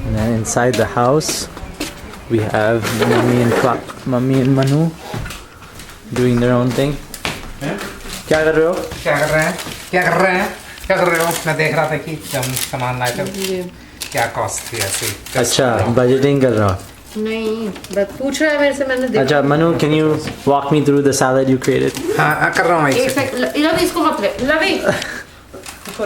And then inside the house, we have Mummy and Manu doing their own thing. क्या कर रहे हो? क्या कर रहे हो? मैं देख रहा था कि जब सामान लाए थे क्या कॉस्ट थी ऐसे। अच्छा, बजटिंग कर रहा हो? नहीं, बस पूछ रहा है मेरे से, मैंने देखा। अच्छा, Manu, can you walk me through the salad you created? हाँ, कर रहा हूँ। एक सेकंड, लवी इसको मत ले, लवी